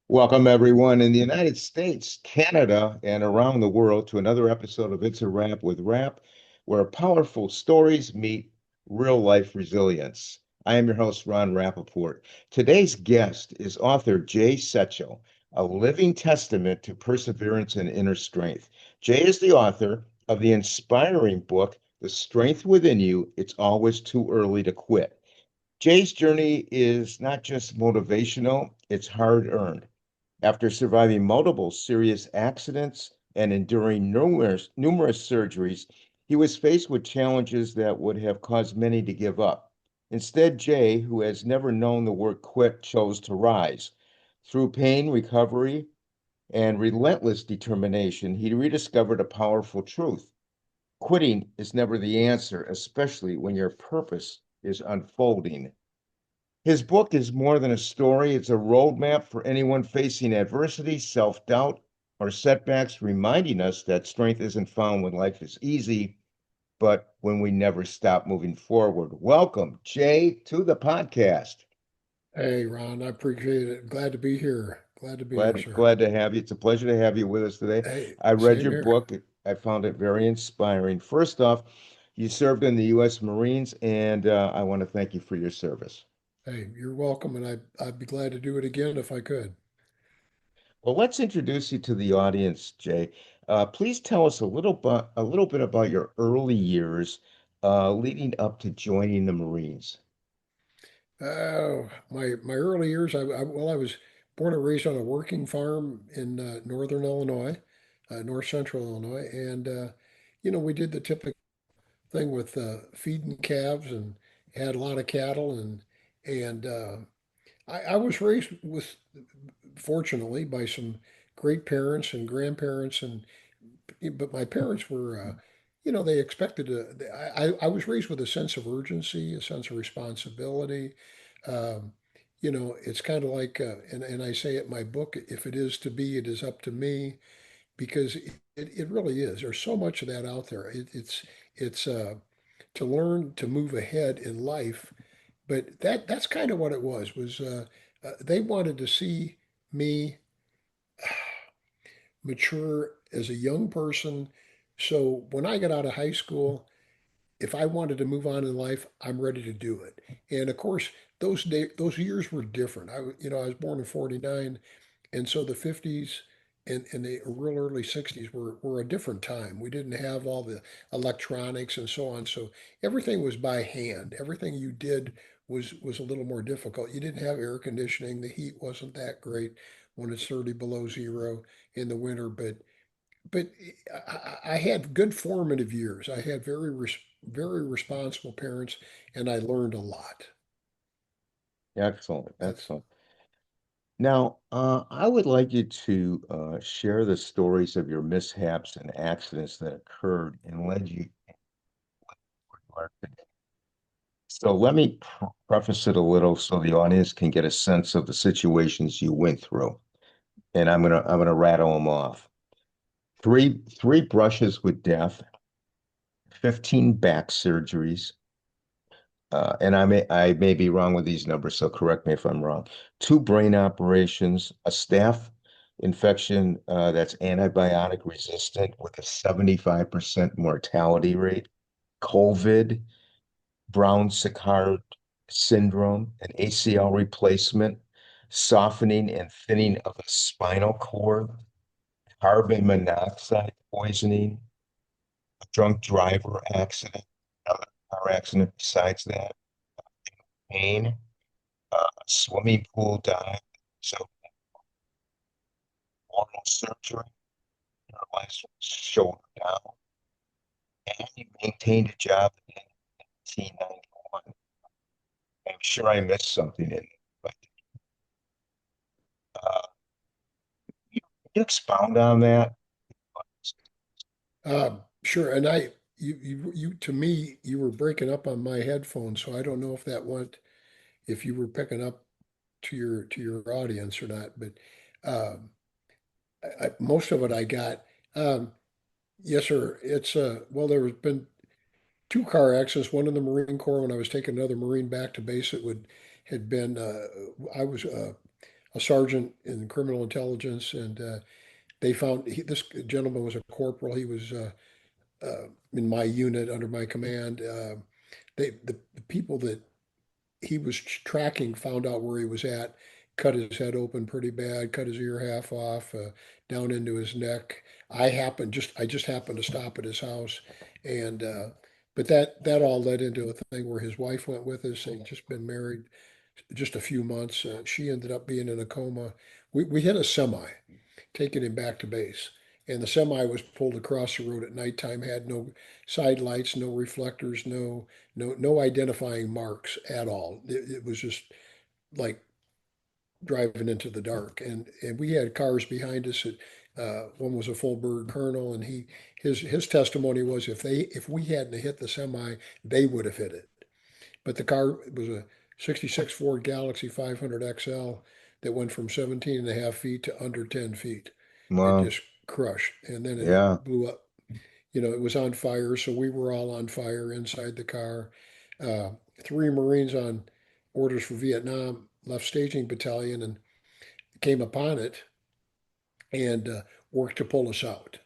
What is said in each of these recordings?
Welcome, everyone in the United States, Canada, and around the world to another episode of It's a Wrap with Rap, where powerful stories meet real life resilience. I am your host, Ron Rappaport. Today's guest is author Jay Setchell, a living testament to perseverance and inner strength. Jay is the author of the inspiring book, The Strength Within You, It's Always Too Early to Quit. Jay's journey is not just motivational, it's hard earned. After surviving multiple serious accidents and enduring numerous surgeries, he was faced with challenges that would have caused many to give up. Instead, Jay, who has never known the word quit, chose to rise. Through pain, recovery, and relentless determination, he rediscovered a powerful truth. Quitting is never the answer, especially when your purpose is unfolding. His book is more than a story, it's a roadmap for anyone facing adversity, self doubt, or setbacks, reminding us that strength isn't found when life is easy, but when we never stop moving forward. Welcome, Jay, to the podcast. Hey, Ron, I appreciate it. Glad to be here. Glad to be here, sir. Glad to have you. It's a pleasure to have you with us today. Hey, I read same your here. book. I found it very inspiring. First off, you served in the U.S. Marines, and I want to thank you for your service. Hey, you're welcome, and I'd be glad to do it again if I could. Well, let's introduce you to the audience, Jay. Please tell us a little bit about your early years leading up to joining the Marines. Oh, my early years, I was born and raised on a working farm in northern Illinois, north central Illinois, and we did the typical thing with feeding calves and had a lot of cattle and I was raised with fortunately by some great parents and grandparents and but my parents were they expected I was raised with a sense of urgency, a sense of responsibility. um, it's kind of like and I say it in my book, if it is to be, it is up to me, because it really is. There's so much of that out there. It's to learn to move ahead in life, but that's kind of what it was they wanted to see me mature as a young person. So when I got out of high school, if I wanted to move on in life, I'm ready to do it. And of course, those years were different. I was born in '49, and so the '50s and the real early '60s were a different time. We didn't have all the electronics and so on. So everything was by hand. Everything you did was a little more difficult. You didn't have air conditioning. The heat wasn't that great when it's 30 below zero in the winter, but I had good formative years. I had very responsible parents, and I learned a lot. Excellent, That's excellent. Now, I would like you to share the stories of your mishaps and accidents that occurred and led you where you are today. So let me preface it a little so the audience can get a sense of the situations you went through, and I'm gonna rattle them off. Three brushes with death, 15 back surgeries, and I may be wrong with these numbers, so correct me if I'm wrong. Two brain operations, a staph infection that's antibiotic resistant with a 75% mortality rate, COVID, Brown-Séquard syndrome, an ACL replacement, softening and thinning of the spinal cord, carbon monoxide poisoning, a drunk driver accident, another car accident besides that, pain, swimming pool dive, so oral surgery, paralyzed from the shoulder down, and you maintained a job in 1991. I'm sure I missed something in it, but uh, you expound on that? sure. And to me, you were breaking up on my headphones, so I don't know if you were picking up to your audience or not. But um, most of it I got. Um, yes, sir. Well, there has been two car accidents. One in the Marine Corps when I was taking another Marine back to base. It would had been I was a sergeant in criminal intelligence, and they found this gentleman was a corporal. He was in my unit under my command. The people that he was tracking found out where he was at, cut his head open pretty bad, cut his ear half off, down into his neck. I just happened to stop at his house, and but that all led into a thing where his wife went with us. They'd just been married just a few months. She ended up being in a coma. We hit a semi, taking him back to base. And the semi was pulled across the road at nighttime, had no side lights, no reflectors, no identifying marks at all. It was just like driving into the dark. And we had cars behind us. One was a full bird colonel, and his testimony was if we hadn't hit the semi, they would have hit it. But the car was a '66 Ford Galaxy 500 XL that went from 17 and a half feet to under 10 feet. It Wow. just crushed, and then it Yeah. blew up. It was on fire, so we were all on fire inside the car. Uh, Three Marines on orders for Vietnam left staging battalion and came upon it and worked to pull us out.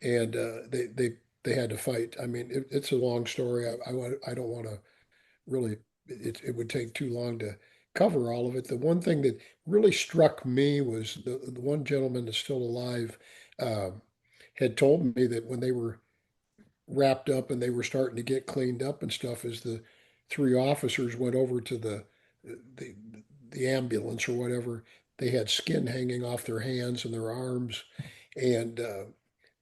And they had to fight. I mean, it's a long story. I don't want to really, it would take too long to cover all of it. The one thing that really struck me was the one gentleman that's still alive um, had told me that when they were wrapped up and they were starting to get cleaned up and stuff, as the three officers went over to the, the ambulance or whatever, they had skin hanging off their hands and their arms, and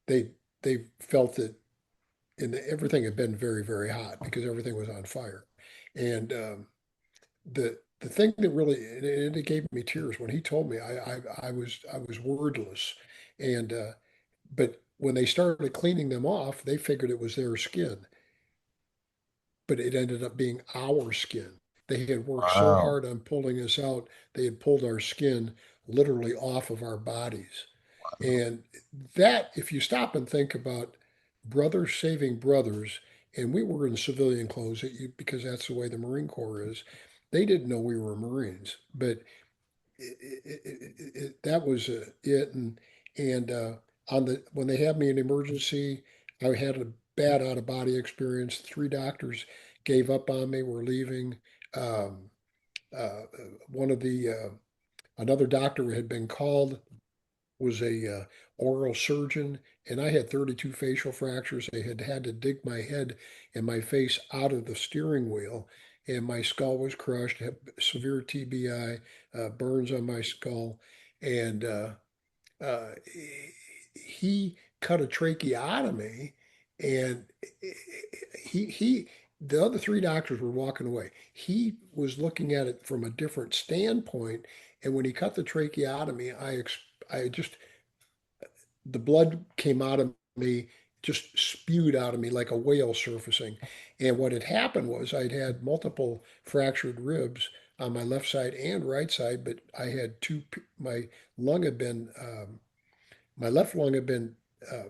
they they felt that everything had been very, very hot because everything was on fire. And the thing that really it gave me tears when he told me. I was wordless, and but when they started cleaning them off, they figured it was their skin, but it ended up being our skin. They had worked so Wow. hard on pulling us out, they had pulled our skin literally off of our bodies. And that, if you stop and think about brothers saving brothers, and we were in civilian clothes because that's the way the Marine Corps is. They didn't know we were Marines, but that was it. And on the when they had me in emergency, I had a bad out of body experience. Three doctors gave up on me. Were leaving. Um, One of the another doctor had been called, was a oral surgeon, and I had 32 facial fractures. They had had to dig my head and my face out of the steering wheel, and my skull was crushed. Had severe TBI, burns on my skull, and uh, he cut a tracheotomy, and he the other three doctors were walking away. He was looking at it from a different standpoint, and when he cut the tracheotomy, I just the blood came out of me, just spewed out of me like a whale surfacing. And what had happened was I'd had multiple fractured ribs on my left side and right side, but I had my lung had been, my left lung had been uh,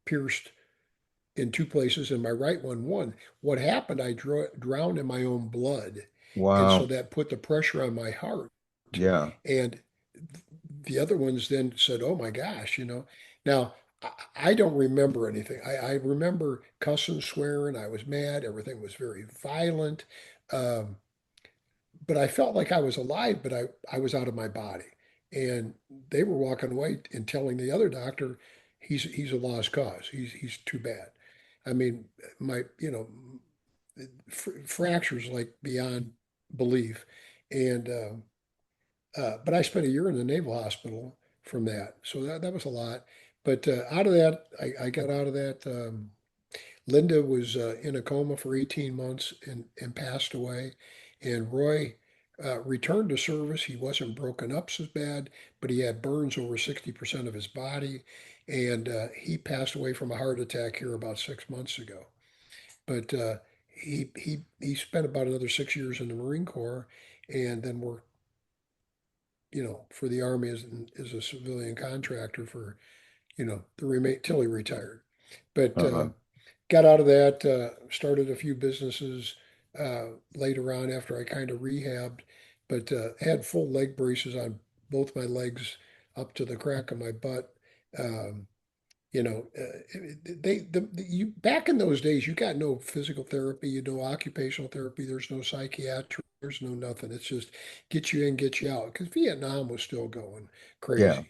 pierced in two places and my right one. What happened, I drowned in my own blood. And so Wow. that put the pressure on my heart. Yeah. And the other ones then said, "Oh my gosh," you know. Now, I don't remember anything. I remember cussing, swearing. I was mad. Everything was very violent. Um, but I felt like I was alive, but I was out of my body. And they were walking away and telling the other doctor, he's a lost cause. He's too bad. I mean, my, fractures like beyond belief. And but I spent a year in the Naval Hospital from that, so that was a lot. But out of that, I got out of that. Linda was in a coma for 18 months and passed away, and Roy returned to service. He wasn't broken up so bad, but he had burns over 60% of his body, and he passed away from a heart attack here about 6 months ago. But he spent about another 6 years in the Marine Corps, and then worked for the Army as a civilian contractor for, the remain till he retired. But Uh-huh. got out of that, started a few businesses later on after I kind of rehabbed, but had full leg braces on both my legs up to the crack of my butt. Um, you back in those days, you got no physical therapy, you know, occupational therapy. There's no psychiatry. There's no nothing. It's just get you in, get you out. Because Vietnam was still going Yeah. crazy.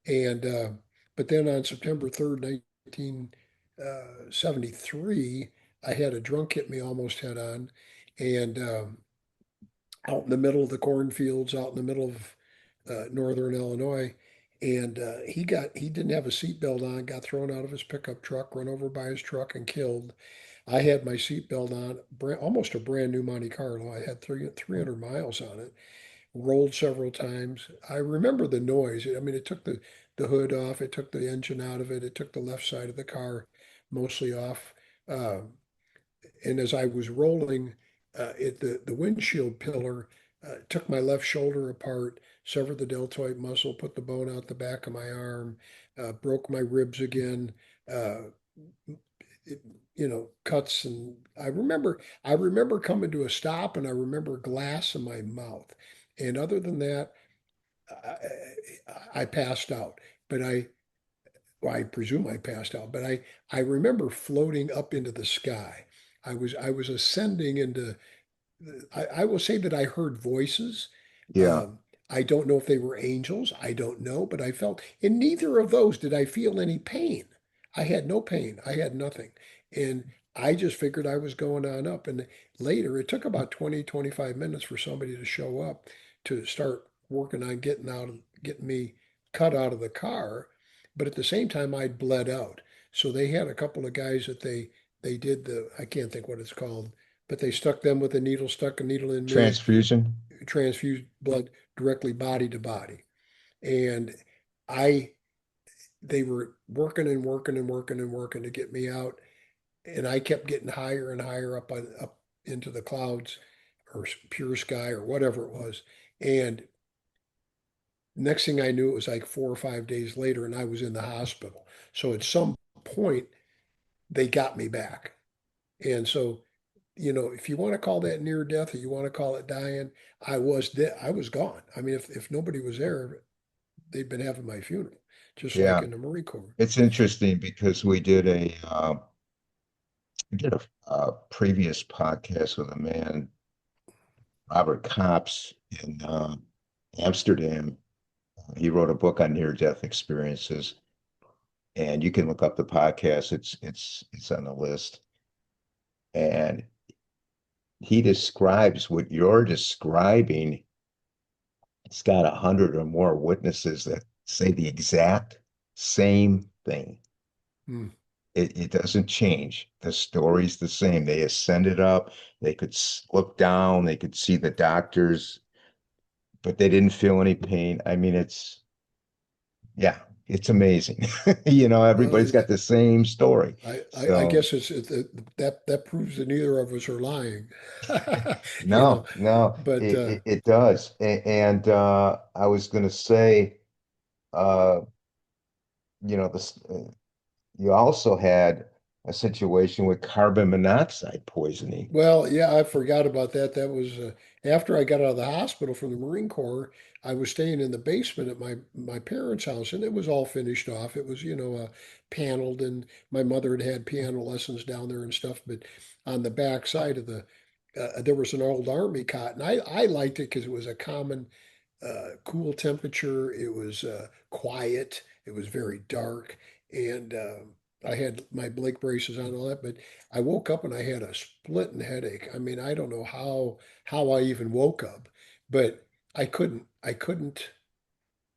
And but then on September 3rd, 1973, I had a drunk hit me almost head on, and out in the middle of the cornfields, out in the middle of northern Illinois. And he didn't have a seatbelt on, got thrown out of his pickup truck, run over by his truck, and killed. I had my seatbelt on, almost a brand new Monte Carlo. I had 300 miles on it, rolled several times. I remember the noise. I mean, it took the hood off, it took the engine out of it, it took the left side of the car mostly off. Uh, and as I was rolling, the windshield pillar took my left shoulder apart, severed the deltoid muscle, put the bone out the back of my arm, broke my ribs again. Uh, it, cuts, and I remember coming to a stop, and I remember glass in my mouth. And other than that, I passed out. But well, I presume I passed out, but I remember floating up into the sky. I was ascending into. I will say that I heard voices. Yeah. Um, I don't know if they were angels. I don't know, but I felt in neither of those did I feel any pain. I had no pain. I had nothing. And I just figured I was going on up. And later, it took about 20, 25 minutes for somebody to show up to start working on getting me cut out of the car. But at the same time, I'd bled out. So they had a couple of guys that they did I can't think what it's called, but they stuck a needle in me, Transfusion. transfused blood directly body to body. And I, they were working and working and working and working to get me out. And I kept getting higher and higher up into the clouds or pure sky or whatever it was. And next thing I knew, it was like 4 or 5 days later, and I was in the hospital. So at some point, they got me back. And so if you want to call that near death or you want to call it dying, I was dead. I was gone. I mean, if nobody was there, they'd been having my funeral, just like Yeah. in the Marine Corps. It's interesting because we did a previous podcast with a man, Robert Kops, in Amsterdam. He wrote a book on near-death experiences, and you can look up the podcast. It's on the list, and he describes what you're describing. It's got 100 or more witnesses that say the exact same thing. Hmm. It doesn't change. The story's the same. They ascended up. They could look down. They could see the doctors, but they didn't feel any pain. I mean, yeah, it's amazing. Well, Everybody's got the same story. I So, guess that proves that neither of us are lying. you know, no, no, but it does. And I was going to say, uh, this, you also had a situation with carbon monoxide poisoning. well, yeah, I forgot about that. That was after I got out of the hospital from the Marine Corps. I was staying in the basement at my parents' house, and it was all finished off. It was, paneled, and my mother had had piano lessons down there and stuff. But on the back side of there was an old army cot, and I liked it because it was a common cool temperature. It was quiet. It was very dark, and I had my Blake braces on and all that. But I woke up and I had a splitting headache. I mean, I don't know how I even woke up, but I couldn't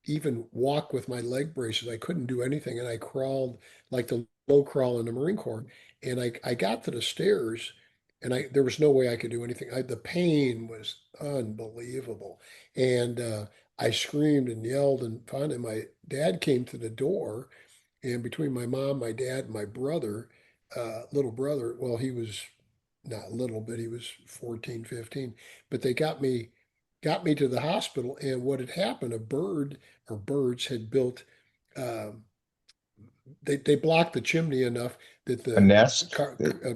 even walk with my leg braces. I couldn't do anything, and I crawled like the low crawl in the Marine Corps. And I got to the stairs, and there was no way I could do anything. The pain was unbelievable, and I screamed and yelled, and finally my dad came to the door, and between my mom, my dad, and my brother, little brother, well, he was not little, but he was 14, 15. But they got me to the hospital, and what had happened, a bird or birds had built, um, they blocked the chimney enough that A the nest?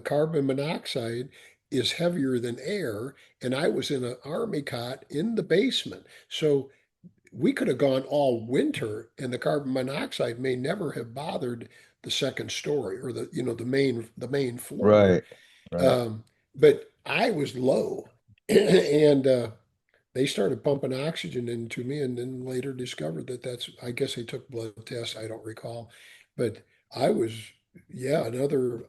carbon monoxide is heavier than air, and I was in an army cot in the basement. So we could have gone all winter and the carbon monoxide may never have bothered the second story or the main floor. Right. Right. Um, but I was low, and they started pumping oxygen into me, and then later discovered that that's. I guess they took blood tests. I don't recall, but I was, yeah, another.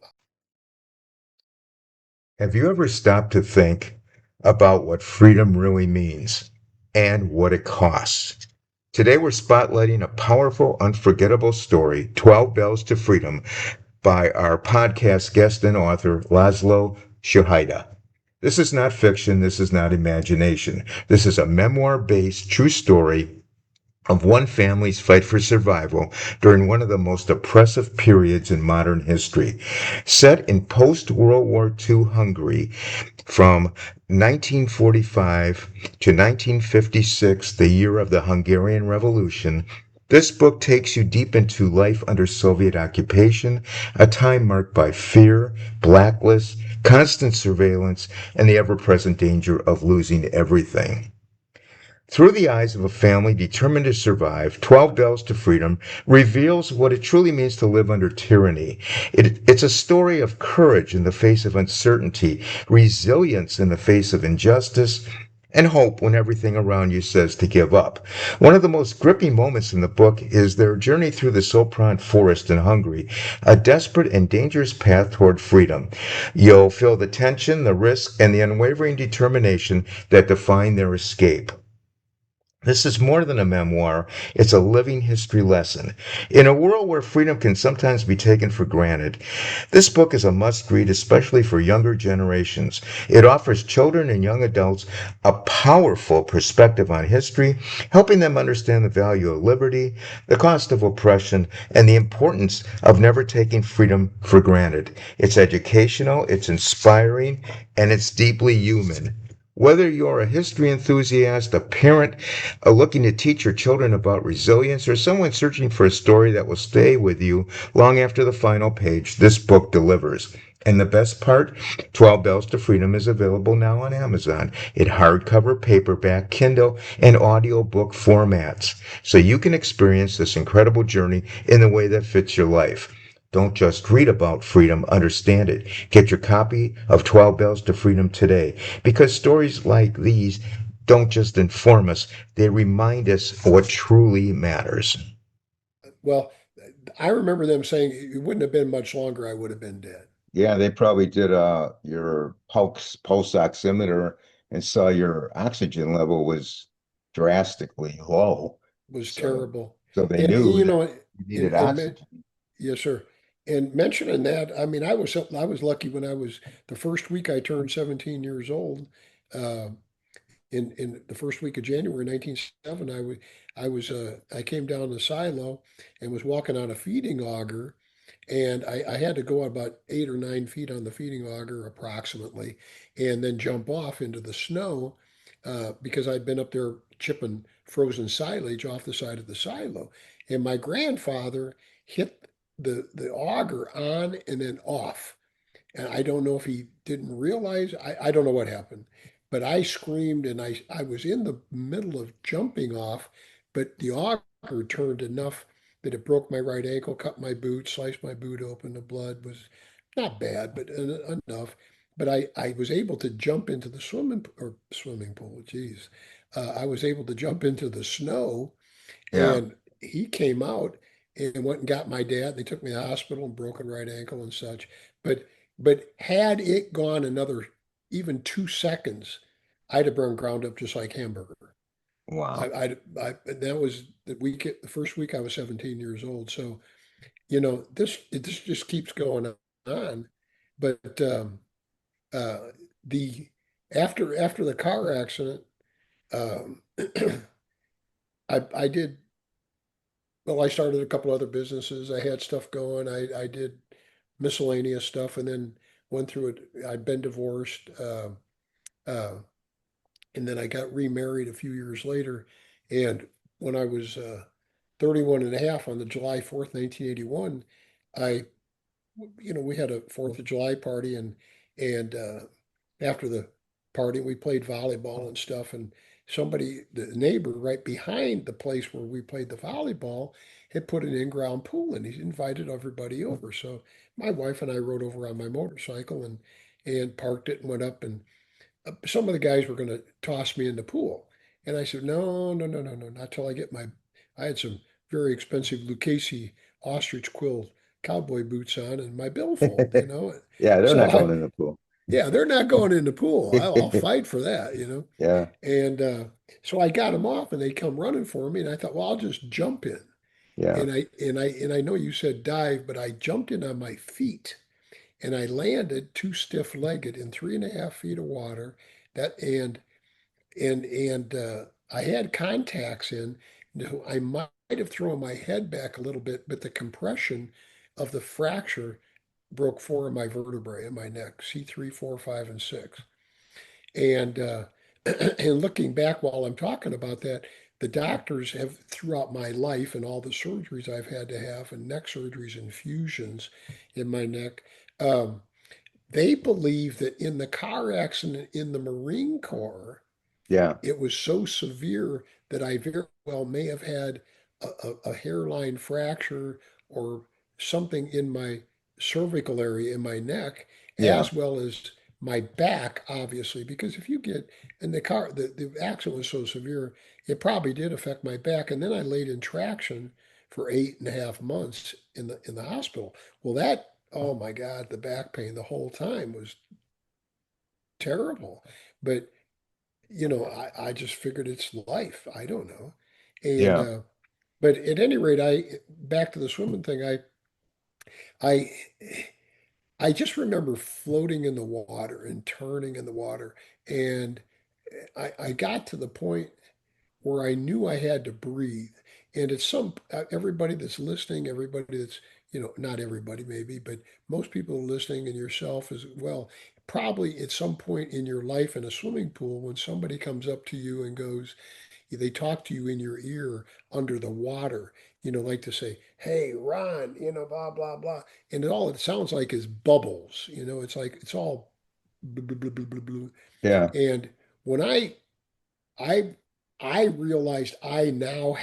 Have you ever stopped to think about what freedom really means and what it costs? Today, we're spotlighting a powerful, unforgettable story, 12 Bells to Freedom, by our podcast guest and author, Laszlo Shahida. This is not fiction, this is not imagination. This is a memoir based true story of one family's fight for survival during one of the most oppressive periods in modern history. Set in post World War II Hungary from 1945 to 1956, the year of the Hungarian Revolution, this book takes you deep into life under Soviet occupation, a time marked by fear, blacklists, constant surveillance, and the ever present danger of losing everything. Through the eyes of a family determined to survive, 12 Bells to Freedom reveals what it truly means to live under tyranny. It's a story of courage in the face of uncertainty, resilience in the face of injustice, and hope when everything around you says to give up. One of the most gripping moments in the book is their journey through the Sopron forest in Hungary, a desperate and dangerous path toward freedom. You'll feel the tension, the risk, and the unwavering determination that define their escape. This is more than a memoir, it's a living history lesson. In a world where freedom can sometimes be taken for granted, this book is a must read, especially for younger generations. It offers children and young adults a powerful perspective on history, helping them understand the value of liberty, the cost of oppression, and the importance of never taking freedom for granted. It's educational, it's inspiring, and it's deeply human. Whether you're a history enthusiast, a parent looking to teach your children about resilience, or someone searching for a story that will stay with you long after the final page, this book delivers. And the best part, 12 Bells to Freedom is available now on Amazon in hardcover, paperback, Kindle, and audiobook formats. So you can experience this incredible journey in the way that fits your life. Don't just read about freedom, understand it. Get your copy of 12 Bells to Freedom today because stories like these don't just inform us, they remind us what truly matters. Well, I remember them saying it wouldn't have been much longer. I would have been dead. Yeah, they probably did your pulse oximeter and saw your oxygen level was drastically low. Was So terrible. so they And knew you that know, you needed and oxygen. yes, sir. And mentioning that, I mean, I was lucky when I was the first week I turned 17 years old. Uh, in the first week of January 1907, I came down the silo and was walking on a feeding auger, and I had to go about 8 or 9 feet on the feeding auger approximately, and then jump off into the snow because I'd been up there chipping frozen silage off the side of the silo, and my grandfather hit the auger on and then off, and I don't know if he didn't realize. I don't know what happened, but I screamed and I was in the middle of jumping off, but the auger turned enough that it broke my right ankle, cut my boot, sliced my boot open. The blood was not bad, but enough. But I was able to jump into the swimming pool. Geez, I was able to jump into the snow, Yeah. and he came out and went and got my dad. They took me to the hospital and broken right ankle and such. But had it gone another even 2 seconds, I'd have been ground up just like hamburger. Wow. That was the first week I was 17 years old. So this just keeps going on. But uh, the after the car accident, um, I did. Well, I started a couple other businesses. I had stuff going. I did miscellaneous stuff, and then went through it. I'd been divorced, uh, and then I got remarried a few years later. And when I was 31 and a half on the July 4th, 1981, I, we had a 4th of July party, and after the party, we played volleyball and stuff. And somebody, the neighbor right behind the place where we played the volleyball, had put an in-ground pool and he invited everybody over. So my wife and I rode over on my motorcycle and parked it and went up, and some of the guys were going to toss me in the pool. And I said, no, no, no, no, no, not till I get my, I had some very expensive Lucchese ostrich quill cowboy boots on and my billfold, you know. Yeah, they're So not going in the pool. yeah, they're not going in the pool. I'll fight for that, you know. Yeah, And so I got them off and they come running for me. And I thought, well, I'll just jump in. yeah, And I know you said dive, but I jumped in on my feet and I landed too stiff-legged in 3.5 feet of water. That and I had contacts in. So I might have thrown my head back a little bit, but the compression of the fracture broke four of my vertebrae in my neck, C3, 4, 5, and 6. And and looking back while I'm talking about that, the doctors have throughout my life and all the surgeries I've had to have, and neck surgeries and fusions in my neck, um, they believe that in the car accident in the Marine Corps, yeah, it was so severe that I very well may have had a hairline fracture or something in my cervical area in my neck, yeah. as well as my back, obviously, because if you get in the car, the accident was so severe, it probably did affect my back. And then I laid in traction for 8.5 months in the hospital. Well, that, oh my God, the back pain the whole time was terrible. But I just figured it's life. I don't know. And Yeah. but at any rate, back to the swimming thing. I I just remember floating in the water and turning in the water, and I got to the point where I knew I had to breathe. And it's everybody that's listening, everybody that's, not everybody maybe, but most people listening and yourself as well, probably at some point in your life in a swimming pool, when somebody comes up to you and goes, they talk to you in your ear under the water, like to say, hey, Ron, blah, blah, blah. And all it sounds like is bubbles, it's like, it's all blah, blah, blah, blah, blah, blah. Yeah. And when I I realized I now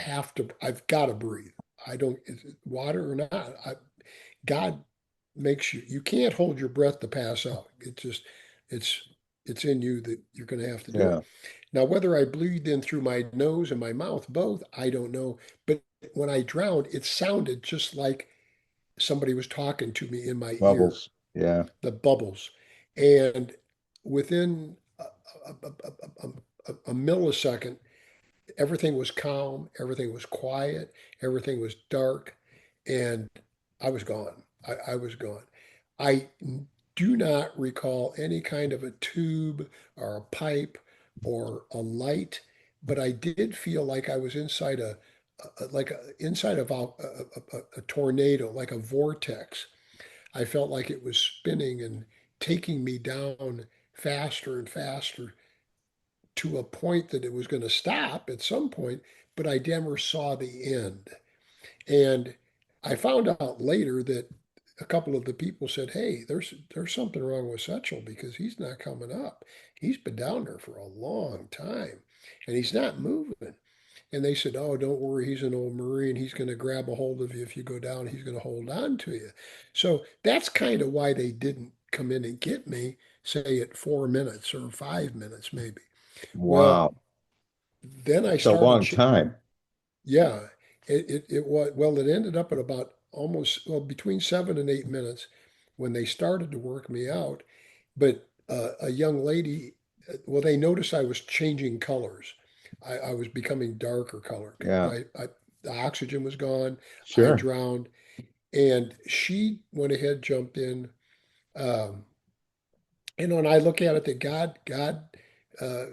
I've got to breathe. I don't, water or not, God makes you can't hold your breath to pass out. It's, it's in you that you're going to have to do it. Yeah. Now, whether I breathed in through my nose and my mouth, both, I don't know. But when I drowned, it sounded just like somebody was talking to me in my ear, Bubbles. Yeah. the bubbles. And within a millisecond, everything was calm, everything was quiet, everything was dark, and I was gone. I was gone. I do not recall any kind of a tube or a pipe or a light, but I did feel like I was inside inside of a tornado, like a vortex. I felt like it was spinning and taking me down faster and faster to a point that it was going to stop at some point, but I never saw the end. And I found out later that a couple of the people said, "Hey, there's something wrong with Setchell because he's not coming up. He's been down there for a long time, and he's not moving." And they said, "Oh, don't worry, he's an old Marine. He's going to grab a hold of you if you go down. He's going to hold on to you." So that's kind of why they didn't come in and get me, say at 4 minutes or 5 minutes maybe. Well, Wow. then I It's a started, long time. yeah, it was, well, it ended up at about almost, well, between 7 and 8 minutes when they started to work me out. But a young lady, well, they noticed I was changing colors. I was becoming darker color. Yeah. The oxygen was gone. I Sure. drowned. And she went ahead, jumped in. Um, and I look at it that God uh,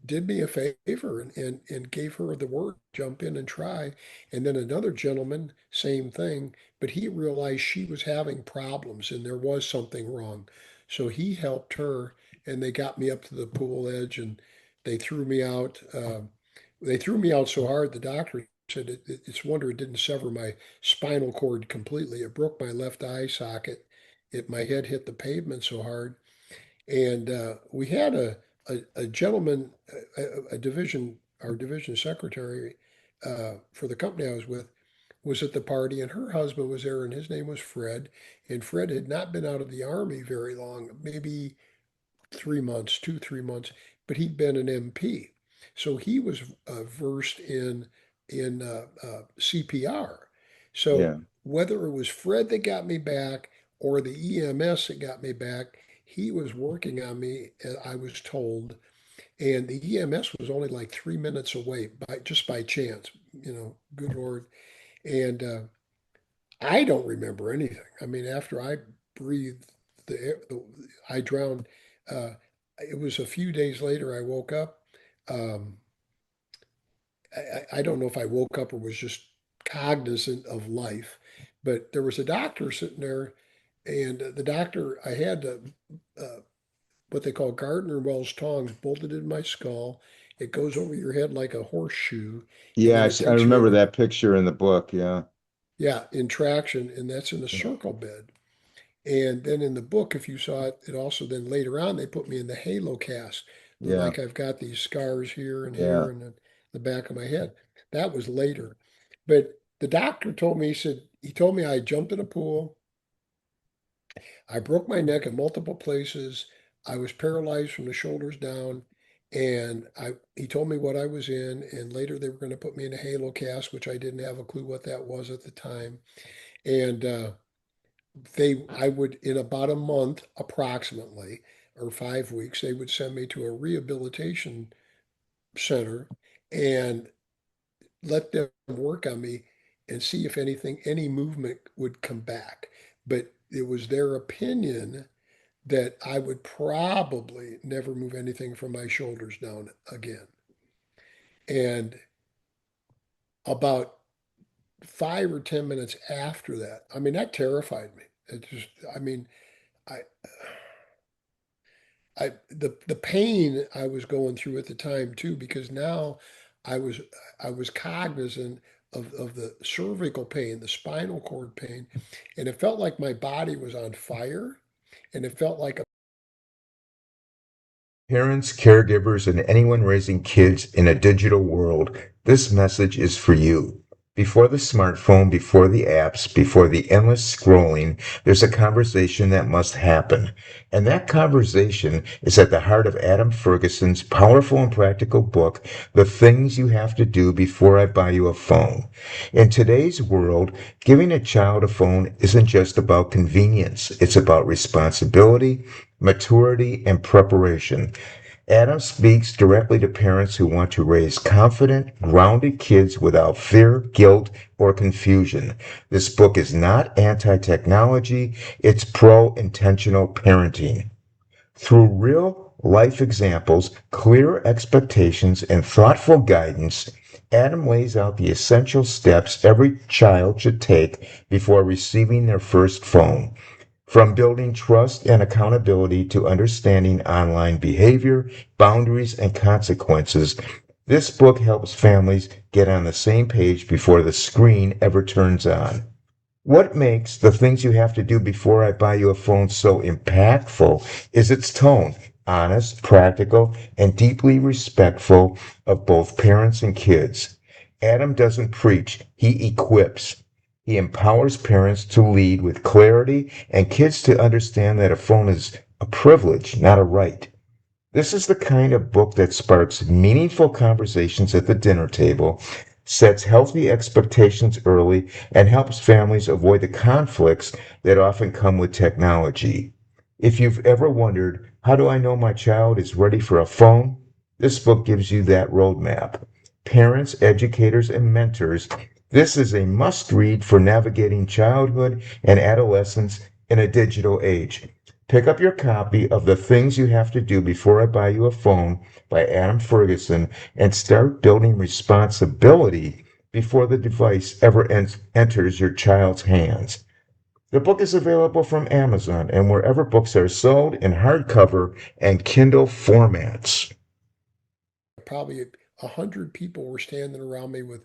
did me a favor and gave her the word, jump in and try. And then another gentleman, same thing, but he realized she was having problems and there was something wrong. So he helped her and they got me up to the pool edge and they threw me out. They threw me out so hard, the doctor said it's a wonder it didn't sever my spinal cord completely. It broke my left eye socket. My head hit the pavement so hard. And we had a gentleman, a division, our division secretary for the company I was with, was at the party, and her husband was there, and his name was Fred. And Fred had not been out of the army very long, maybe 3 months, 3 months, but he'd been an MP, so he was versed in CPR. So Yeah. whether it was Fred that got me back or the EMS that got me back, he was working on me, I was told, and the EMS was only like 3 minutes away by just by chance, good Lord. And I don't remember anything. I mean, after I breathed the air, I drowned. Uh, it was a few days later I woke up. Um, I don't know if I woke up or was just cognizant of life, but there was a doctor sitting there, and the doctor, I had uh, what they call Gardner Wells tongs bolted in my skull. It goes over your head like a horseshoe, and Yeah, then it I takes you remember in, that picture in the book. Yeah. yeah, in traction, and that's in a Yeah. circle bed. And then in the book, if you saw it, it also then later on they put me in the halo cast. Yeah. Like I've got these scars Yeah. here and then the back of my head. That was later. But the doctor told me, he told me I jumped in a pool. I broke my neck in multiple places. I was paralyzed from the shoulders down. And he told me what I was in. And later they were going to put me in a halo cast, which I didn't have a clue what that was at the time. And I would, in about a month approximately, or 5 weeks, they would send me to a rehabilitation center and let them work on me and see if anything, any movement would come back. But it was their opinion that I would probably never move anything from my shoulders down again. And about 5 or 10 minutes after that, I mean, that terrified me. It just, I mean, I, the pain I was going through at the time too, because now I was I was cognizant of the cervical pain, the spinal cord pain, and it felt like my body was on fire, and it felt like a Parents, caregivers, and anyone raising kids in a digital world, this message is for you. Before the smartphone, before the apps, before the endless scrolling, there's a conversation that must happen. And that conversation is at the heart of Adam Ferguson's powerful and practical book, The Things You Have to Do Before I Buy You a Phone. In today's world, giving a child a phone isn't just about convenience, it's about responsibility, maturity, and preparation. Adam speaks directly to parents who want to raise confident, grounded kids without fear, guilt, or confusion. This book is not anti technology, it's pro intentional parenting. Through real life examples, clear expectations, and thoughtful guidance, Adam lays out the essential steps every child should take before receiving their first phone. From building trust and accountability to understanding online behavior, boundaries, and consequences, this book helps families get on the same page before the screen ever turns on. What makes the things you have to do before I buy you a phone so impactful is its tone, honest, practical, and deeply respectful of both parents and kids. Adam doesn't preach, he equips. He empowers parents to lead with clarity and kids to understand that a phone is a privilege, not a right. This is the kind of book that sparks meaningful conversations at the dinner table, sets healthy expectations early, and helps families avoid the conflicts that often come with technology. If you've ever wondered, how do I know my child is ready for a phone? This book gives you that roadmap. Parents, educators, and mentors, this is a must read for navigating childhood and adolescence in a digital age. Pick up your copy of The Things You Have to Do Before I Buy You a Phone by Adam Ferguson and start building responsibility before the device ever enters your child's hands. The book is available from Amazon and wherever books are sold in hardcover and Kindle formats. probably 100 people were standing around me with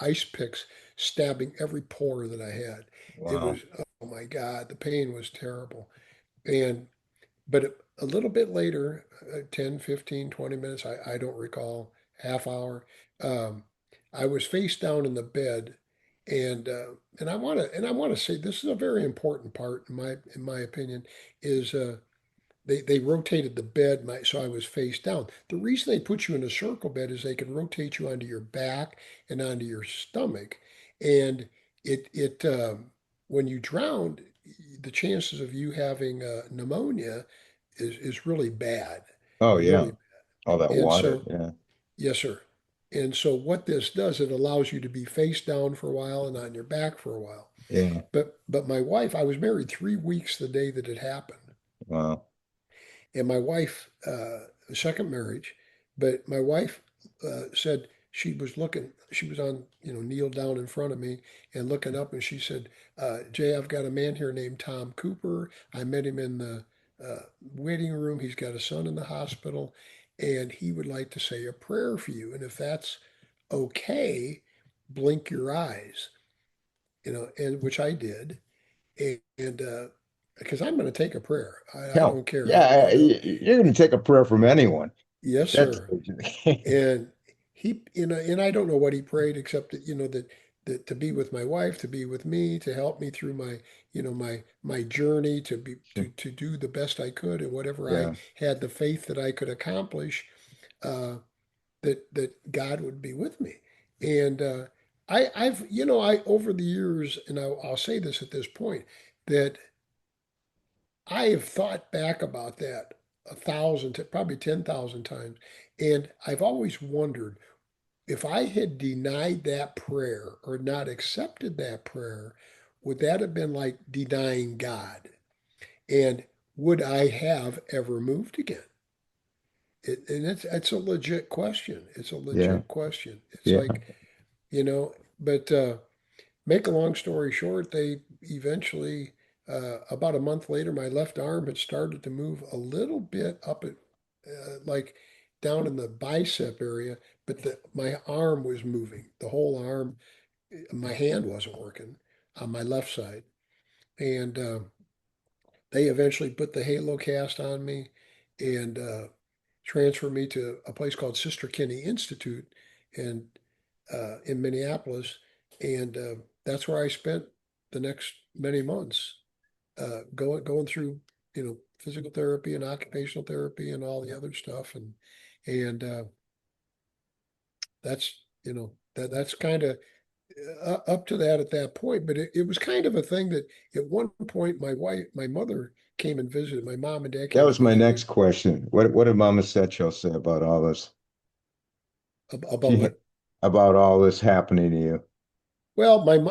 ice picks stabbing every pore that I had. It was, Wow. oh my God, the pain was terrible. And but a little bit later, 10, 15, 20 minutes, I don't recall, half hour, um, I was face down in the bed. And I want to say this is a very important part in my opinion is they rotated the bed so I was face down. The reason they put you in a circle bed is they can rotate you onto your back and onto your stomach, and it when you drown, the chances of you having pneumonia is really bad, Oh yeah. really. All that And water. so, Yeah. yes, sir. And so what this does, it allows you to be face down for a while and on your back for a while. Yeah. But my wife, I was married 3 weeks the day that it happened. Wow. And my wife, second marriage, but my wife said she was on, kneeled down in front of me and looking up, and she said, Jay, I've got a man here named Tom Cooper. I met him in the waiting room. He's got a son in the hospital, and he would like to say a prayer for you. And if that's okay, blink your eyes, and which I did. And because I'm going to take a prayer. I Yeah. don't care. Yeah. You're going to take a prayer from anyone Yes, at that sir. stage. And and I don't know what he prayed except that, that to be with my wife, to be with me, to help me through my journey, to do the best I could and whatever I Yeah. had the faith that I could accomplish, that God would be with me. And I over the years, and I'll say this at this point, that I have thought back about that 1,000, probably 10,000 times. And I've always wondered if I had denied that prayer or not accepted that prayer, would that have been like denying God? And would I have ever moved again? It's a legit question. It's a Yeah. legit question. It's Yeah. like, but make a long story short, they eventually, about a month later, my left arm had started to move a little bit up at, like down in the bicep area, but my arm was moving. The whole arm, my hand wasn't working on my left side. And they eventually put the halo cast on me and transferred me to a place called Sister Kinney Institute and in Minneapolis. And that's where I spent the next many months going through, physical therapy and occupational therapy and all the other stuff. And that's, that's kind of up to that at that point. But it was kind of a thing that at one point my mother came and visited. My mom and dad That came and was my visited next question. What did Mama Setchell say about all this? about She what. about all this happening to you? Well, when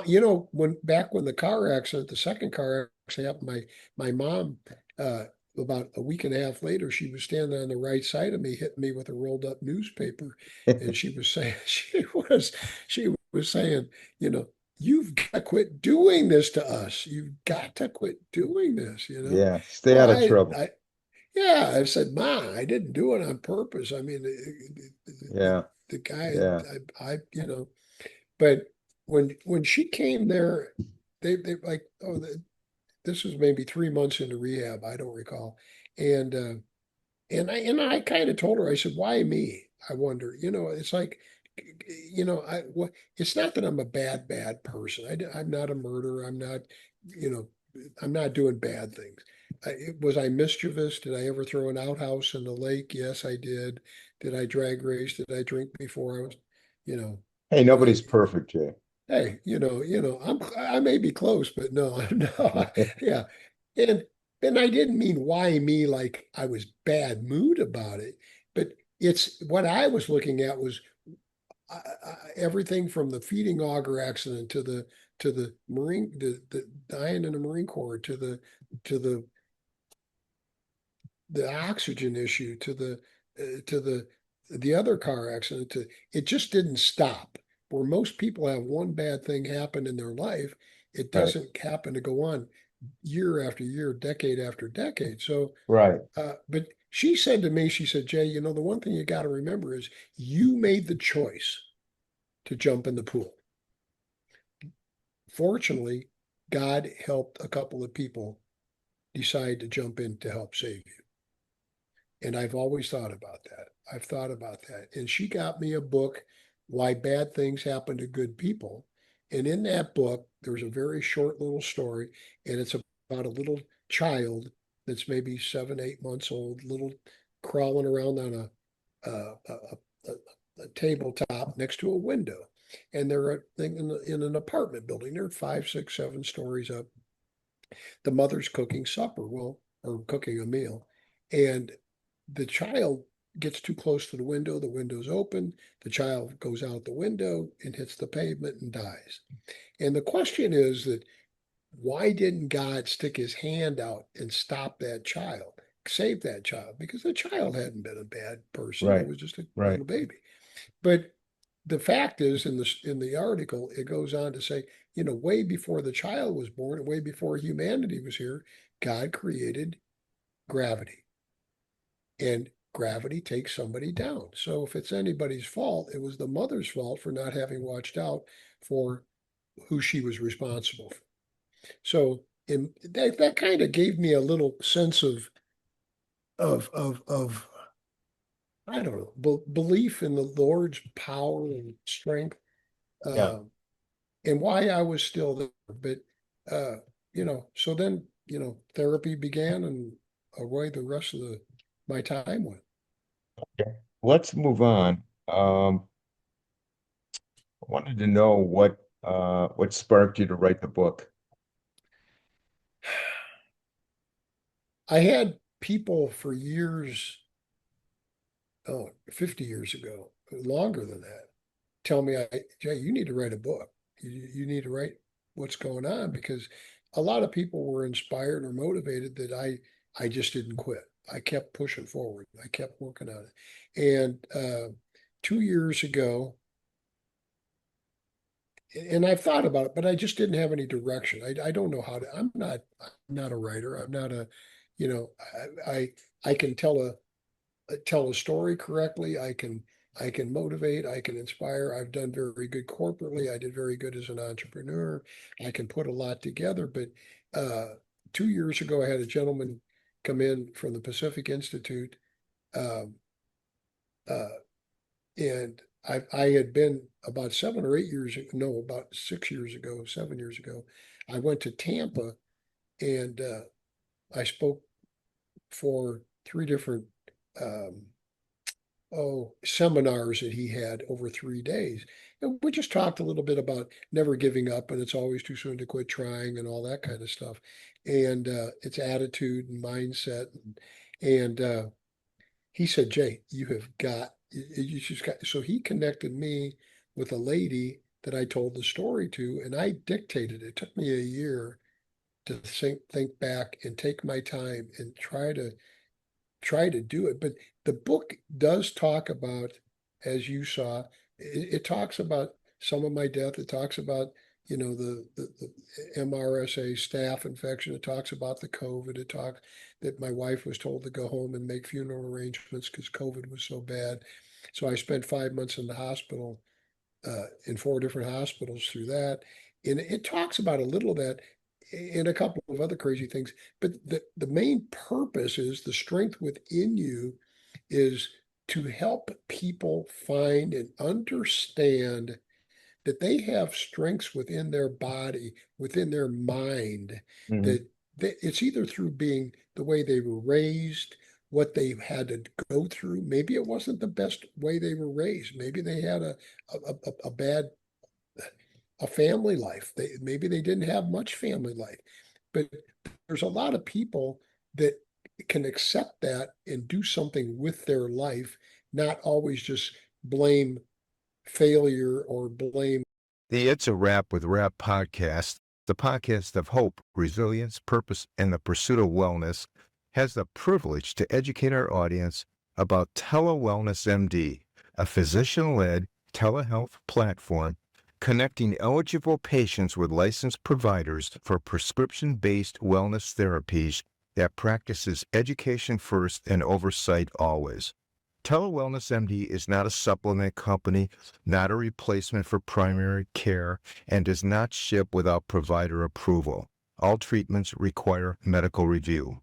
the car accident, the second car accident happened, my mom, uh, about a week and a half later, she was standing on the right side of me, hitting me with a rolled up newspaper, and she was saying, she was saying, you know, you've got to quit doing this to us. You've got to quit doing this. Yeah. Stay Well, out of trouble. yeah, I said, Ma, I didn't do it on purpose. I mean, Yeah. the guy, Yeah. but when she came there, they like, this was maybe 3 months into rehab. I don't recall, and I kind of told her. I said, "Why me?" I wonder. It's like, it's not that I'm a bad person. I'm not a murderer. I'm not, you know, I'm not doing bad things. Was I mischievous? Did I ever throw an outhouse in the lake? Yes, I did. Did I drag race? Did I drink before I was, you know, Hey, did I? nobody's perfect, Jay. Hey, I may be close, but no, no, yeah. And I didn't mean why me like I was bad mood about it, but it's what I was looking at was everything from the feeding auger accident to the the dying in the Marine Corps to the oxygen issue to the other car accident. It just didn't stop. Where most people have one bad thing happen in their life, it Right. doesn't happen to go on year after year, decade after decade. So, Right. but she said to me, she said, Jay, the one thing you got to remember is you made the choice to jump in the pool. Fortunately, God helped a couple of people decide to jump in to help save you. And I've always thought about that. I've thought about that. And she got me a book, Why Bad Things Happen to Good People. And in that book, there's a very short little story, and it's about a little child that's maybe 7, 8 months old, little crawling around on a tabletop next to a window. And they're in an apartment building. They're 5, 6, 7 stories up. The mother's cooking supper, well, or cooking a meal. And the child gets too close to the window's open, the child goes out the window and hits the pavement and dies. And the question is that why didn't God stick his hand out and stop that child, save that child? Because the child hadn't been a bad person, it Right. was just a Right. little baby. But the fact is, in the article, it goes on to say, way before the child was born, and way before humanity was here, God created gravity, and gravity takes somebody down. So if it's anybody's fault, it was the mother's fault for not having watched out for who she was responsible for. So that kind of gave me a little sense of I don't know, belief in the Lord's power and strength. Yeah. Uh, and why I was still there. But so then therapy began, and away the rest of the my time went. Okay. Let's move on. I wanted to know what sparked you to write the book. I had people for years, 50 years ago, longer than that, tell me, Jay, you need to write a book. You need to write what's going on, because a lot of people were inspired or motivated that I just didn't quit. I kept pushing forward. I kept working on it. And 2 years ago, and I've thought about it, but I just didn't have any direction. I don't know how to. I'm not a writer. I'm not a, you know, I can tell a story correctly. I can motivate. I can inspire. I've done very good corporately. I did very good as an entrepreneur. I can put a lot together. But uh, 2 years ago, I had a gentleman come in from the Pacific Institute, um, uh, and I had been about 7 or 8 years, no, about 6 years ago, 7 years ago. I went to Tampa, and I spoke for three different um, seminars that he had over 3 days. And we just talked a little bit about never giving up, and it's always too soon to quit trying and all that kind of stuff. And it's attitude and mindset. And he said, Jay, you just got, so he connected me with a lady that I told the story to, and I dictated it. It took me a year to think back and take my time and try to do it. But the book does talk about, as you saw, it talks about some of my death. It talks about, the MRSA staph infection. It talks about the COVID. It talks that my wife was told to go home and make funeral arrangements because COVID was so bad. So I spent 5 months in the hospital, in 4 different hospitals through that. And it talks about a little of that and a couple of other crazy things. But the main purpose is the strength within you is to help people find and understand that they have strengths within their body, within their mind, Hmm. that it's either through being the way they were raised, what they had to go through. Maybe it wasn't the best way they were raised. Maybe they had a bad a family life. Maybe they didn't have much family life, but there's a lot of people that can accept that and do something with their life, not always just blame failure or blame. The It's a Wrap with Rap podcast, the podcast of hope, resilience, purpose, and the pursuit of wellness, has the privilege to educate our audience about TelewellnessMD, a physician-led telehealth platform connecting eligible patients with licensed providers for prescription-based wellness therapies that practices education first and oversight always. TelewellnessMD is not a supplement company, not a replacement for primary care, and does not ship without provider approval. All treatments require medical review.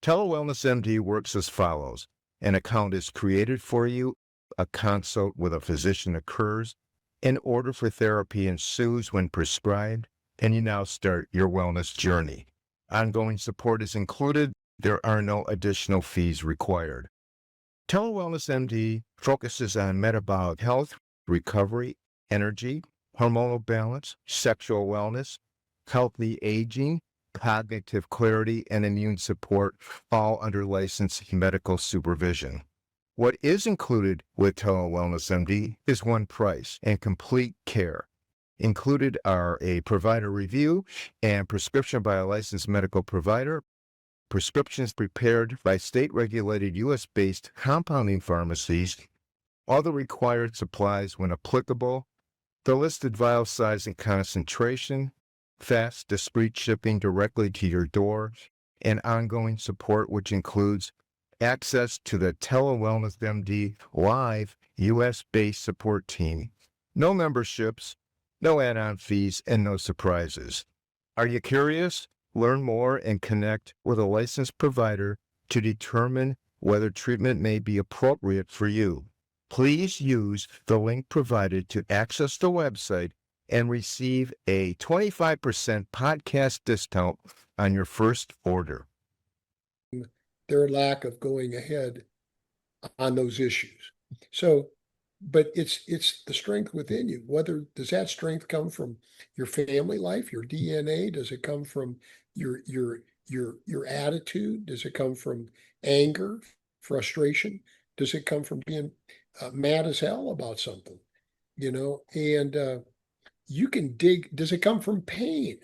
TelewellnessMD works as follows. An account is created for you, a consult with a physician occurs, an order for therapy ensues when prescribed, and you now start your wellness journey. Ongoing support is included. There are no additional fees required. TelewellnessMD focuses on metabolic health, recovery, energy, hormonal balance, sexual wellness, healthy aging, cognitive clarity, and immune support, all under licensed medical supervision. What is included with TelewellnessMD is one price and complete care. Included are a provider review and prescription by a licensed medical provider, prescriptions prepared by state-regulated U.S.-based compounding pharmacies, all the required supplies when applicable, the listed vial size and concentration, fast, discreet shipping directly to your door, and ongoing support, which includes access to the TelewellnessMD live U.S.-based support team. No memberships, no add-on fees, and no surprises. Are you curious? Learn more and connect with a licensed provider to determine whether treatment may be appropriate for you. Please use the link provided to access the website and receive a 25% podcast discount on your first order. Their lack of going ahead on those issues. So, but it's the strength within you. Whether does that strength come from your family life, your DNA? Does it come from your attitude? Does it come from anger, frustration? Does it come from being mad as hell about something? And you can dig. Does it come from pain?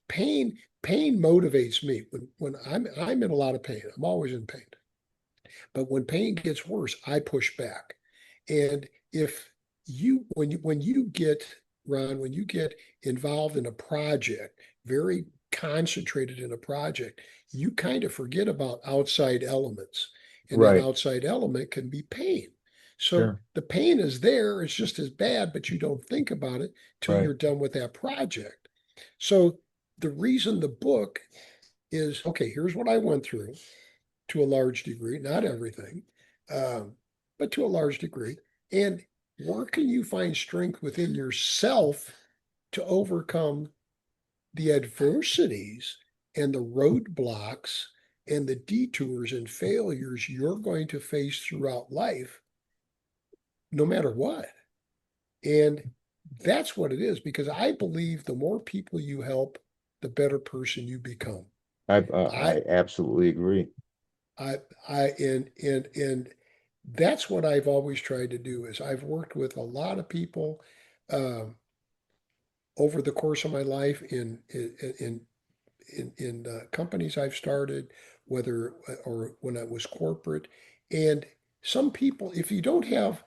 Pain motivates me when I'm in a lot of pain. I'm always in pain. But when pain gets worse, I push back. And if when you get, Ron, when you get involved in a project, very concentrated in a project, you kind of forget about outside elements. And that Right. outside element can be pain. So Sure. the pain is there, it's just as bad, but you don't think about it till Right. you're done with that project. So the reason the book is okay, here's what I went through to a large degree, not everything, um, but to a large degree. And where can you find strength within yourself to overcome the adversities and the roadblocks and the detours and failures you're going to face throughout life, no matter what? And that's what it is, because I believe the more people you help, the better person you become. I I absolutely agree. I and that's what I've always tried to do is I've worked with a lot of people um, over the course of my life in companies I've started, whether or when I was corporate, and some people, if you don't have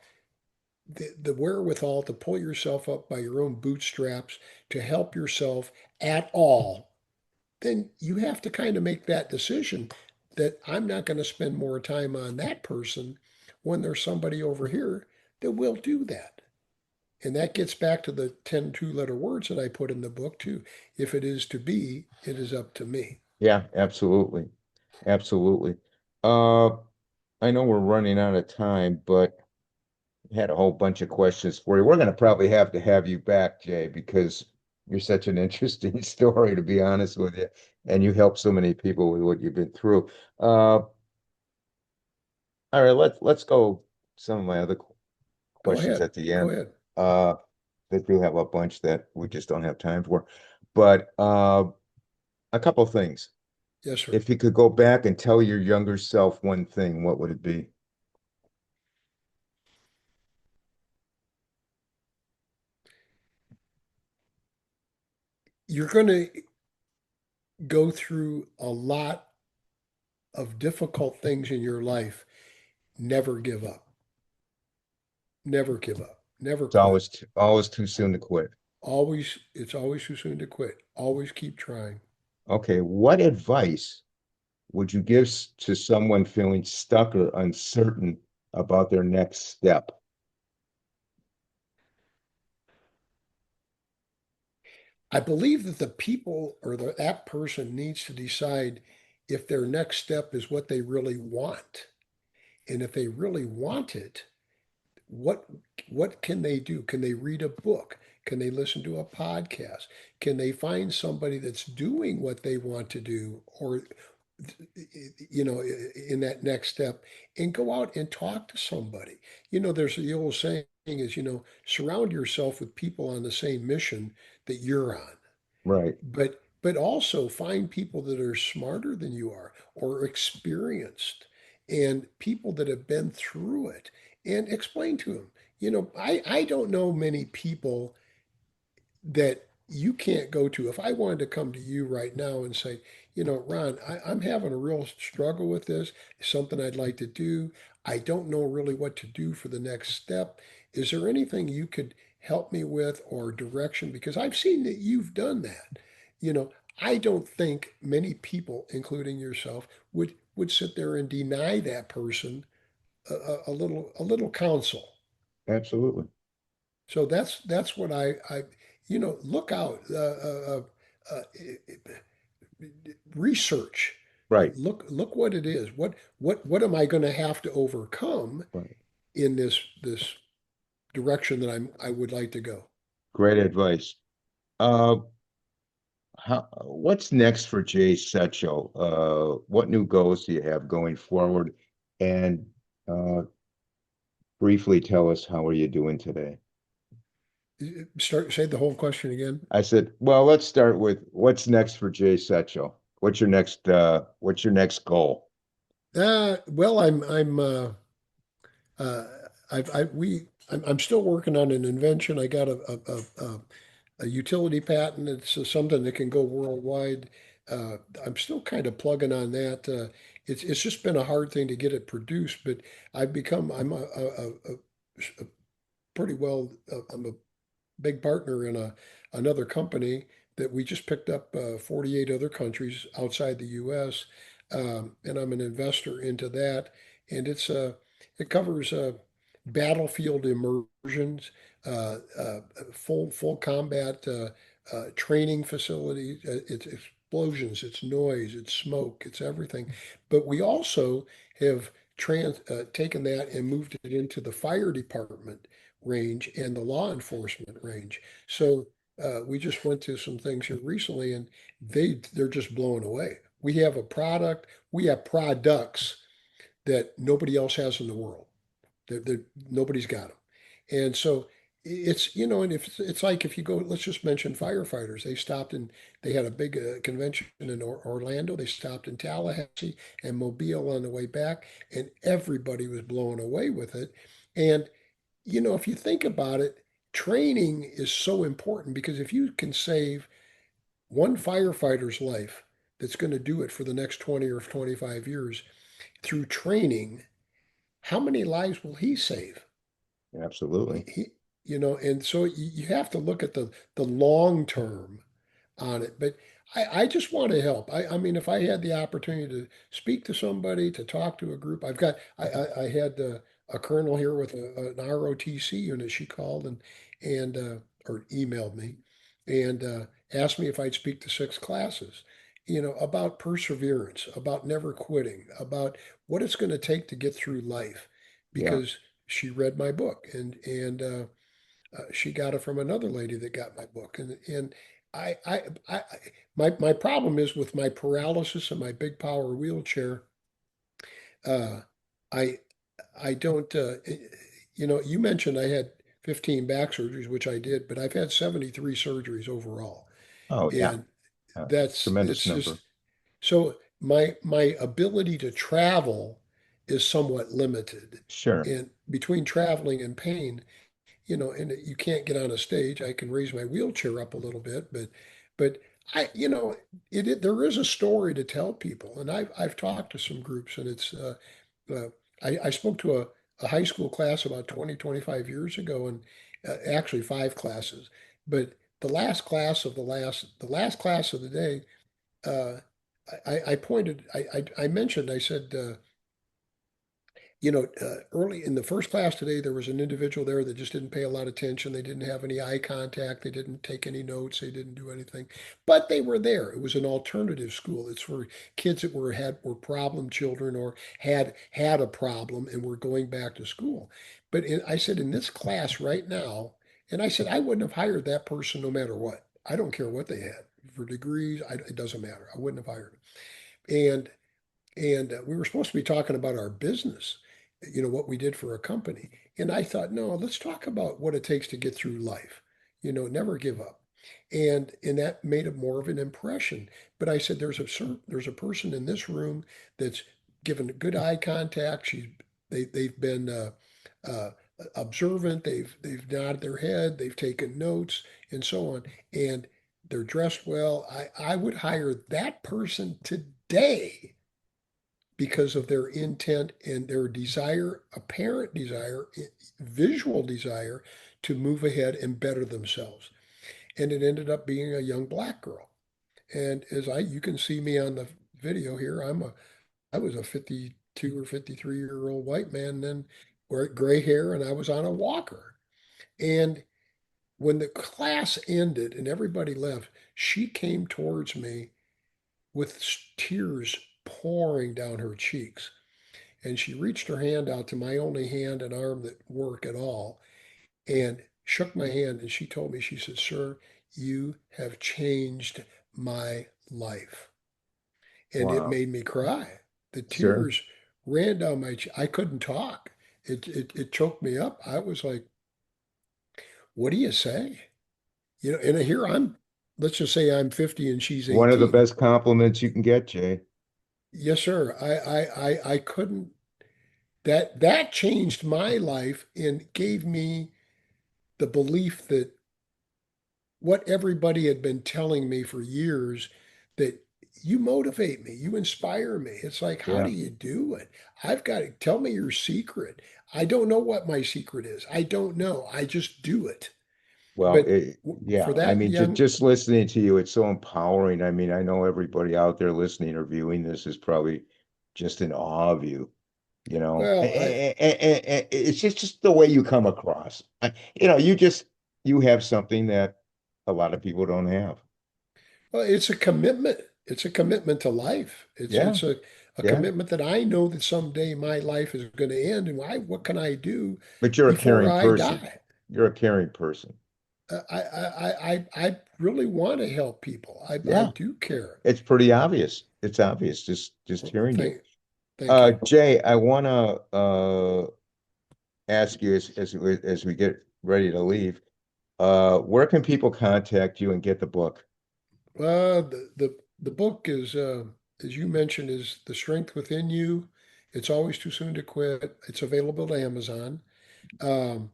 the wherewithal to pull yourself up by your own bootstraps to help yourself at all, then you have to kind of make that decision that I'm not going to spend more time on that person when there's somebody over here that will do that. And that gets back to the 10 two-letter words that I put in the book too. If it is to be, it is up to me. Yeah, absolutely. Absolutely. Uh, I know we're running out of time, but had a whole bunch of questions for you. We're going to probably have you back, Jay, because you're such an interesting story, to be honest with you, and you help so many people with what you've been through. All right, let's go some of my other Go questions ahead. at the Go end. ahead. Uh, they do have a bunch that we just don't have time for, but a couple things. Yes, sir. If you could go back and tell your younger self one thing, what would it be? You're going to go through a lot of difficult things in your life. Never give up. Never give up. Never It's quit. always too soon to quit. It's always too soon to quit. Always keep trying. Okay, what advice would you give to someone feeling stuck or uncertain about their next step? I believe that the people or that person needs to decide if their next step is what they really want. And if they really want it, what what can they do? Can they read a book? Can they listen to a podcast? Can they find somebody that's doing what they want to do, or in that next step, and go out and talk to somebody? There's the old saying is, surround yourself with people on the same mission that you're on, Right. but also find people that are smarter than you are or experienced, and people that have been through it, and explain to them. I don't know many people that you can't go to. If I wanted to come to you right now and say, Ron, I'm having a real struggle with this, it's something I'd like to do. I don't know really what to do for the next step. Is there anything you could help me with, or direction? Because I've seen that you've done that. You know, I don't think many people, including yourself, would sit there and deny that person a little counsel. Absolutely. So that's what I look out, research, Right. look what it is. What am I going to have to overcome Right. in this direction that I would like to go? Great advice. Uh, what's next for Jay Setchell? What new goals do you have going forward? And uh, briefly tell us, how are you doing today? Start say the whole question again. I said, well, let's start with what's next for Jay Setchell? What's your next goal? Well, uh, I'm still working on an invention. I got a utility patent. It's something that can go worldwide. I'm still kind of plugging on that. It's just been a hard thing to get it produced, but I'm a pretty well. I'm a big partner in another company that we just picked up 48 other countries outside the U.S. And I'm an investor into that, and it covers battlefield immersions, full combat training facilities. It's explosions, it's noise, it's smoke, it's everything. But we also have taken that and moved it into the fire department range and the law enforcement range. So we just went to some things here recently, and they're just blown away. We have a product, we have products that nobody else has in the world. Nobody's got them. And so and if it's like if you go, let's just mention firefighters. They had a big convention in Orlando. They stopped in Tallahassee and Mobile on the way back, and everybody was blown away with it. And, if you think about it, training is so important, because if you can save one firefighter's life, that's going to do it for the next 20 or 25 years through training, how many lives will he save? Absolutely. And so you have to look at the long term on it. But I just want to help. I mean, if I had the opportunity to speak to somebody, to talk to a group, I had a colonel here with an ROTC unit. She called and or emailed me and asked me if I'd speak to 6 classes, about perseverance, about never quitting, about what it's going to take to get through life, Yeah, because she read my book, and she got it from another lady that got my book, and I my problem is with my paralysis and my big power wheelchair. Uh, I I don't. You mentioned I had 15 back surgeries, which I did, but I've had 73 surgeries overall, oh yeah, and that's tremendous it's number. just so my ability to travel is somewhat limited, Sure. and between traveling and pain, and you can't get on a stage. I can raise my wheelchair up a little bit, but I, there is a story to tell people, and I've talked to some groups, and uh, I spoke to a high school class about 20, 25 years ago, and actually 5 classes, but the last class of the day, uh, I mentioned, I said, early in the first class today, there was an individual there that just didn't pay a lot of attention. They didn't have any eye contact. They didn't take any notes. They didn't do anything, but they were there. It was an alternative school. It's for kids that were problem children or had a problem and were going back to school. I said in this class right now, and I said I wouldn't have hired that person no matter what. I don't care what they had for degrees. It doesn't matter. I wouldn't have hired them. And we were supposed to be talking about our business, what we did for a company. And I thought, no, let's talk about what it takes to get through life. Never give up. And that made a more of an impression. But I said, there's a person in this room that's given good eye contact. They've been uh, observant. They've nodded their head. They've taken notes and so on. And they're dressed well. I would hire that person today because of their intent and their desire, apparent desire, visual desire to move ahead and better themselves. And it ended up being a young black girl. And you can see me on the video here, I was a 52 or 53-year-old white man, then gray hair, and I was on a walker. And when the class ended and everybody left, she came towards me with tears pouring down her cheeks. And she reached her hand out to my only hand and arm that work at all and shook my hand. And she told me, she said, "Sir, you have changed my life." And it Wow. made me cry. The Sure. tears ran down my cheek. I couldn't talk. It choked me up. I was like, what do you say? And here let's just say I'm 50 and she's One of the 18. best compliments you can get, Jay. Yes, sir. I couldn't, that changed my life and gave me the belief that what everybody had been telling me for years, that you motivate me, you inspire me. It's like, how do Yeah. you do it? I've got to tell me your secret. I don't know what my secret is. I don't know. I just do it. Well, But for yeah. I that mean, young, just listening to you, it's so empowering. I mean, I know everybody out there listening or viewing this is probably just in awe of you. You know, well, it's just the way you come across. You have something that a lot of people don't have. it's a commitment. It's a commitment to life. It's Yeah. it's a Yeah. commitment that I know that someday my life is going to end, and what can I do But you're a before caring I person. die? You're a caring person. I really want to help people. I Yeah. do care. It's pretty obvious. It's obvious just Well, hearing you. thank you. Jay, I want to ask you as we get ready to leave, where can people contact you and get the book? The book is, as you mentioned, is The Strength Within You. It's Always Too Soon to Quit. It's available to Amazon. Um,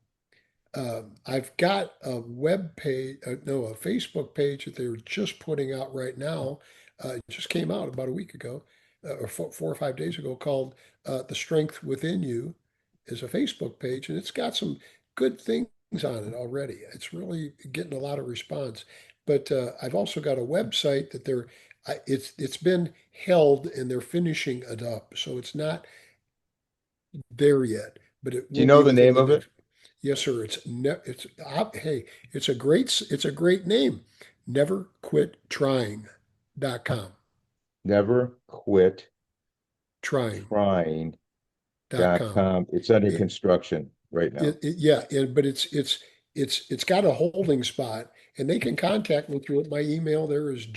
I've got a web page, no, a Facebook page that they're just putting out right now. It just came out about a week ago, or 4 or 5 days ago, called "The Strength Within You." Is a Facebook page, and it's got some good things on it already. It's really getting a lot of response. But I've also got a website that it's been held and they're finishing it up, so it's not there yet, but it Do you will know be the within name the of it? next. Yes, sir. Hey, it's a great name. Neverquittrying.com. Never quit Trying.com. trying.com. It's under It, construction right now. yeah, but it's got a holding spot, and they can contact me through it. My email there is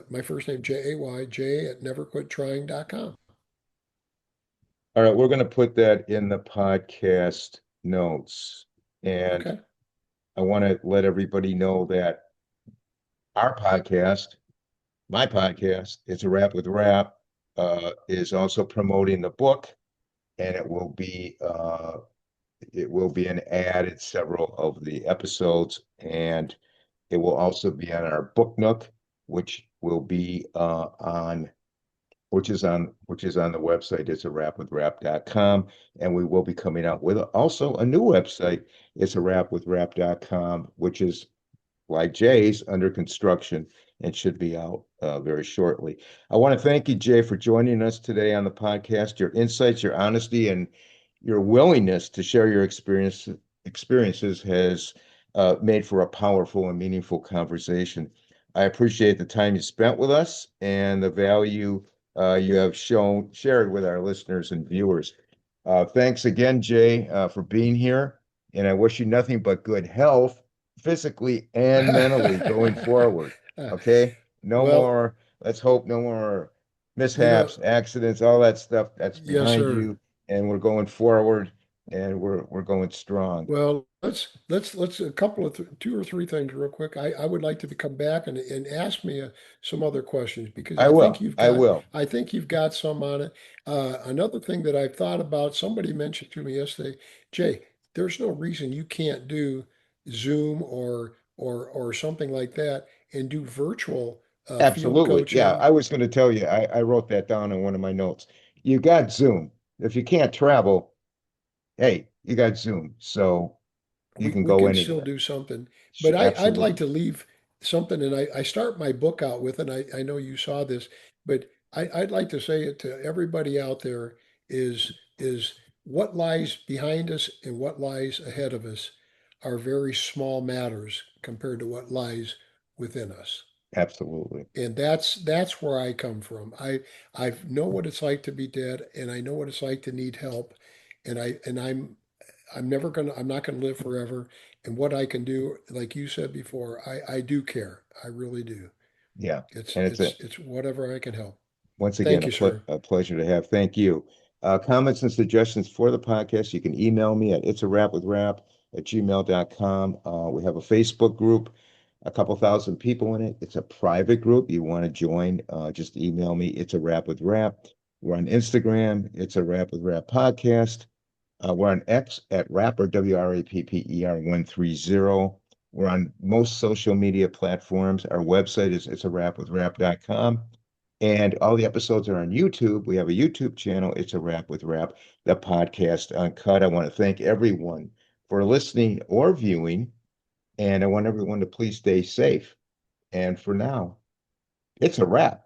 my first name Jay, J at neverquittrying.com. All right, we're going to put that in the podcast notes. And Okay. I want to let everybody know that our podcast, my podcast, It's a Wrap with Rap, is also promoting the book, and it will be an ad in several of the episodes, and it will also be on our book nook, which will be on which is on the website. It's a wrapwithrap.com, and we will be coming out with also a new website. It's a wrapwithrap.com, which is like Jay's under construction, and should be out very shortly. I want to thank you, Jay, for joining us today on the podcast. Your insights, your honesty, and your willingness to share your experiences has made for a powerful and meaningful conversation. I appreciate the time you spent with us and the value you have shared with our listeners and viewers. Thanks again, Jay, for being here, and I wish you nothing but good health, physically and mentally, going forward. Okay? No Well, more, let's hope no more you know, mishaps, accidents, all that stuff that's yes, behind sir. you, and we're going forward and we're going strong. Well, let's a couple of two or three things real quick. I would like to come back and ask me some other questions because I will. I will. I think you've got some on it. Another thing that I thought about, somebody mentioned to me yesterday, Jay, there's no reason you can't do Zoom or something like that and do virtual field Absolutely. Yeah, coaching. I was going to tell you, I wrote that down in one of my notes. You got Zoom. If you can't travel, hey, you got Zoom. So you can We go can still anywhere. do something. But I'd like Absolutely. to leave something, and I start my book out with, and I know you saw this, but I'd like to say it to everybody out there is what lies behind us and what lies ahead of us are very small matters compared to what lies within us. Absolutely. And that's where I come from. I know what it's like to be dead, and I know what it's like to need help, and I'm not gonna live forever. And what I can do, like you said before, I do care. I really do. Yeah. And It's whatever I can help. once again Thank you, sir. a pleasure to have. Thank you. Comments and suggestions for the podcast, you can email me at it's a wrap with rap at gmail.com. We have a Facebook group, a couple thousand people in it. It's a private group. You want to join, just email me. It's a wrap with rap. We're on Instagram. It's a wrap with rap podcast. We're on X at rapper, WRAPPER 130. We're on most social media platforms. Our website is it's a wrap with rap.com. And all the episodes are on YouTube. We have a YouTube channel. It's a wrap with rap, the podcast uncut. I want to thank everyone for listening or viewing. And I want everyone to please stay safe. And for now, it's a wrap.